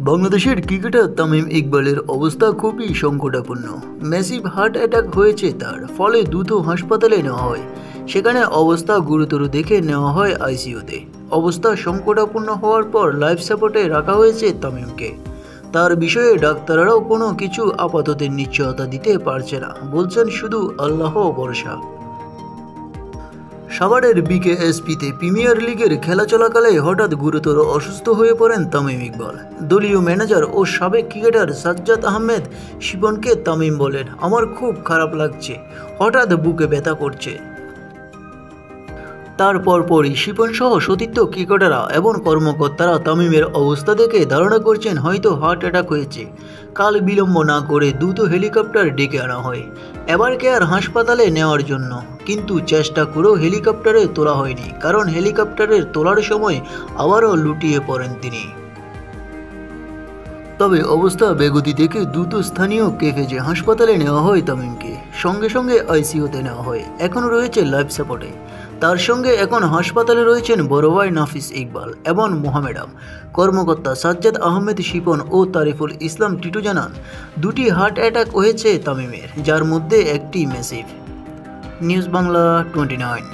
বাংলাদেশের ক্রিকেটার তামিম ইকবালের অবস্থা খুবই সংকটাপন্ন। ম্যাসিভ হার্ট অ্যাটাক হয়েছে তার, ফলে দ্রুত হাসপাতালে নেওয়া হয়। সেখানে অবস্থা গুরুতর দেখে নেওয়া হয় আইসিইউতে। অবস্থা সংকটাপন্ন হওয়ার পর লাইফ সাপোর্টে রাখা হয়েছে তামিমকে। তার বিষয়ে ডাক্তাররাও কোনো কিছু আপাতত নিশ্চয়তা দিতে পারছে না, বলছেন শুধু আল্লাহ ভরসা। সাভারের বিকেএসপিতে প্রিমিয়ার লিগের খেলা চলাকালে হঠাৎ গুরুতর অসুস্থ হয়ে পড়েন তামিম ইকবাল। দলীয় ম্যানেজার ও সাবেক ক্রিকেটার সাজ্জাদ আহমেদ শিপনকে তামিম বলেন, আমার খুব খারাপ লাগছে, হঠাৎ বুকে ব্যথা করছে। তার পরপরই শিপন সহ সতীর্থ ক্রিকেটাররা এবং কর্মকর্তারা তামিমের অবস্থা দেখে ধারণা করছেন হয়তো হার্ট অ্যাটাক হয়েছে। কাল বিলম্ব না করে দ্রুত হেলিকপ্টার ডেকে আনা হয় এবার কেয়ার হাসপাতালে নেওয়ার জন্য, কিন্তু চেষ্টা করেও হেলিকপ্টারে তোলা হয়নি, কারণ হেলিকপ্টারের তোলার সময় আবারও লুটিয়ে পড়েন তিনি। তবে অবস্থা বেগতি দেখে দ্রুত স্থানীয় কেফেজে হাসপাতালে নেওয়া হয় তামিমকে। সঙ্গে সঙ্গে আইসিইউতে নেওয়া হয়, এখনও রয়েছে লাইফ সাপোর্টে। তার সঙ্গে এখন হাসপাতালে রয়েছেন বড় ভাই নাফিস ইকবাল এবং মোহামেডান কর্মকর্তা সাজ্জাদ আহমেদ শিপন ও তারিফুল ইসলাম টিটু জানান, দুটি হার্ট অ্যাটাক হয়েছে তামিমের, যার মধ্যে একটি ম্যাসিভ। নিউজ বাংলা 29।